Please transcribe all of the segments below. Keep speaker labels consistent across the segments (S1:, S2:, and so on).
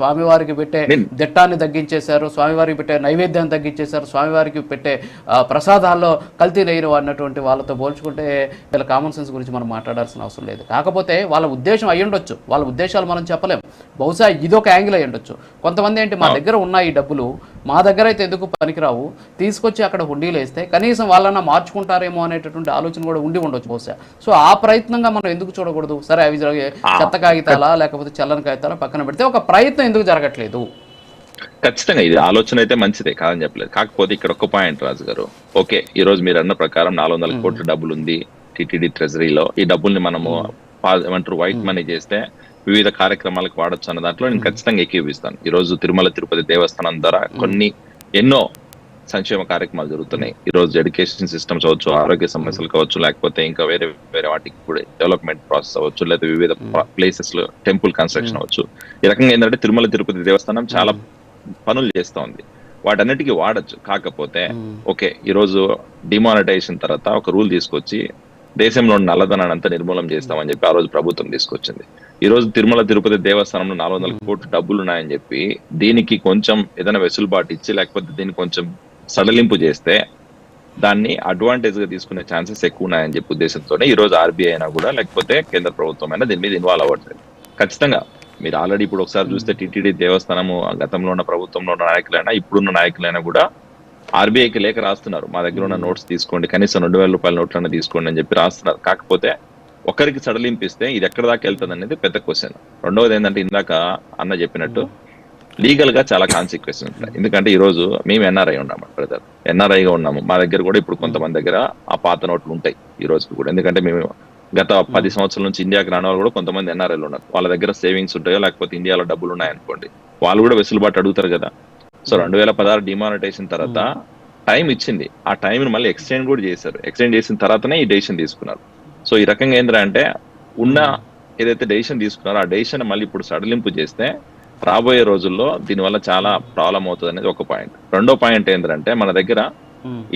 S1: స్వామివారికి పెట్టే దిట్టాన్ని తగ్గించేశారు, స్వామివారికి పెట్టే నైవేద్యాన్ని తగ్గించేశారు, స్వామివారికి పెట్టే ప్రసాదాల్లో కల్తీ లేని అన్నటువంటి వాళ్ళతో పోల్చుకుంటే వీళ్ళ కామన్ సెన్స్ గురించి మనం మాట్లాడాల్సిన అవసరం లేదు. కాకపోతే వాళ్ళ ఉద్దేశం అయ్యి ఉండొచ్చు, వాళ్ళ ఉద్దేశాలు మనం చెప్పలేం. బహుశా ఇదొక యాంగిల్ అయ్యి ఉండొచ్చు. కొంతమంది ఏంటి, మా దగ్గర ఉన్న ఈ డబ్బులు మా దగ్గర అయితే ఎందుకు పనికిరావు, తీసుకొచ్చి అక్కడ హుండీలు వేస్తే కనీసం వాళ్ళన్నా మార్చుకుంటారేమో అనేటటువంటి ఆలోచన కూడా ఉండి ఉండొచ్చు బహుశా. సో ఆ ప్రయత్నంగా మనం ఎందుకు చూడకూడదు? సరే అవి చెత్త కాగితాలా లేకపోతే చల్లని కాగితాలా పక్కన పెడితే ఒక ప్రయత్నం ఎందుకు జరగట్లేదు?
S2: ఖచ్చితంగా ఇది ఆలోచన అయితే మంచిదే, కాదని చెప్పలేదు. కాకపోతే ఇక్కడ ఒక పాయింట్ రాజు గారు, ఓకే ఈ రోజు మీరు అన్న ప్రకారం 400 కోట్ల డబ్బులు ఉంది టిటిడి ట్రెజరీలో. ఈ డబ్బుల్ని మనము ఏమంటారు వైట్ మనీ చేస్తే వివిధ కార్యక్రమాలకు వాడచ్చు అన్న దాంట్లో నేను ఖచ్చితంగా ఏకీభవిస్తాను. ఈ రోజు తిరుమల తిరుపతి దేవస్థానం ద్వారా ఎన్నో సంక్షేమ కార్యక్రమాలు జరుగుతున్నాయి. ఈ రోజు ఎడ్యుకేషన్ సిస్టమ్స్ అవ్వచ్చు, ఆరోగ్య సమస్యలు కావచ్చు, లేకపోతే ఇంకా వేరే వాటికి కూడా డెవలప్మెంట్ ప్రాసెస్ అవ్వచ్చు, లేదా వివిధ ప్లేసెస్ లో టెంపుల్ కన్స్ట్రక్షన్ అవ్వచ్చు. ఈ రకంగా ఏంటంటే తిరుమల తిరుపతి దేవస్థానం చాలా పనులు చేస్తూ ఉంది, వాటన్నిటికీ వాడచ్చు. కాకపోతే ఓకే ఈ రోజు డిమానిటైజేషన్ తర్వాత ఒక రూల్ తీసుకొచ్చి దేశంలో నల్లధనాన్ని అంతా నిర్మూలన చేస్తామని చెప్పి ఆ రోజు ప్రభుత్వం తీసుకొచ్చింది. ఈ రోజు తిరుమల తిరుపతి దేవస్థానంలో 400 కోట్ల డబ్బులు ఉన్నాయని చెప్పి దీనికి కొంచెం ఏదైనా వెసులుబాటు ఇచ్చి లేకపోతే దీన్ని కొంచెం సడలింపు చేస్తే దాన్ని అడ్వాంటేజ్ గా తీసుకునే ఛాన్సెస్ ఎక్కువ ఉన్నాయని చెప్పి ఉద్దేశంతోనే ఈ రోజు ఆర్బీఐ అయినా కూడా లేకపోతే కేంద్ర ప్రభుత్వం అయినా దీని మీద ఇన్వాల్వ్ అవ్వట్లేదు. ఖచ్చితంగా మీరు ఆల్రెడీ ఇప్పుడు ఒకసారి చూస్తే టిటిడి దేవస్థానము గతంలో ఉన్న ప్రభుత్వంలో ఉన్న నాయకులైనా ఇప్పుడున్న నాయకులైనా కూడా ఆర్బీఐకి లేఖ రాస్తున్నారు, మా దగ్గర ఉన్న నోట్స్ తీసుకోండి, కనీసం 2000 రూపాయల నోట్లన్నా తీసుకోండి అని చెప్పి రాస్తున్నారు. కాకపోతే ఒకరికి సడలింపిస్తే ఇది ఎక్కడ దాకా వెళ్తుంది అనేది పెద్ద క్వశ్చన్. రెండవది ఏంటంటే ఇందాక అన్న చెప్పినట్టు లీగల్ గా చాలా కాన్సిక్వెన్సెస్ ఉంటాయి. ఎందుకంటే ఈ రోజు మేము ఎన్ఆర్ఐ ఉన్నాము బ్రదర్, ఎన్ఆర్ఐగా ఉన్నాము. మా దగ్గర కూడా ఇప్పుడు కొంతమంది దగ్గర ఆ పాత నోట్లు ఉంటాయి ఈ రోజు కూడా. ఎందుకంటే మేము గత 10 సంవత్సరాల నుంచి ఇండియాకి రాని వాళ్ళు కూడా కొంతమంది ఎన్ఆర్ఐలు ఉన్నారు. వాళ్ళ దగ్గర సేవింగ్స్ ఉంటాయో లేకపోతే ఇండియాలో డబ్బులు ఉన్నాయనుకోండి, వాళ్ళు కూడా వెసులుబాటు అడుగుతారు కదా. సో 2016 డిమానిటైజేషన్ తర్వాత టైం ఇచ్చింది, ఆ టైంని మళ్ళీ ఎక్స్టెండ్ కూడా చేశారు. ఎక్స్టెండ్ చేసిన తర్వాతనే ఈ డెసిషన్ తీసుకున్నారు. సో ఈ రకంగా ఏంటంటే ఉన్న ఏదైతే డెసిషన్ తీసుకున్నారో ఆ డెసిషన్ మళ్ళీ ఇప్పుడు సడలింపు చేస్తే రాబోయే రోజుల్లో దీనివల్ల చాలా ప్రాబ్లం అవుతుంది అనేది ఒక పాయింట్. రెండో పాయింట్ ఏంటంటే మన దగ్గర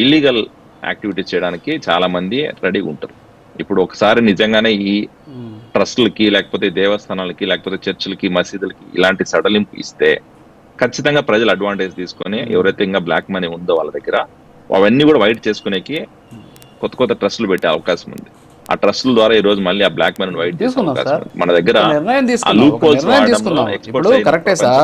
S2: ఇల్లీగల్ యాక్టివిటీస్ చేయడానికి చాలా మంది రెడీగా ఉంటారు. ఇప్పుడు ఒకసారి నిజంగానే ఈ ట్రస్టులకి లేకపోతే దేవస్థానాలకి లేకపోతే చర్చిలకి మసీదులకి ఇలాంటి సడలింపు ఇస్తే ఖచ్చితంగా ప్రజలు అడ్వాంటేజ్ తీసుకొని ఎవరైతే ఇంకా బ్లాక్ మనీ ఉందో వాళ్ళ దగ్గర అవన్నీ కూడా వైట్ చేసుకునేకి కొత్త ట్రస్టులు పెట్టే అవకాశం ఉంది. ఆ ట్రస్టుల ద్వారా ఈ రోజు మళ్ళీ ఆ బ్లాక్ మనీ వైట్ చేసుకునే అవకాశం ఉంది. మన దగ్గర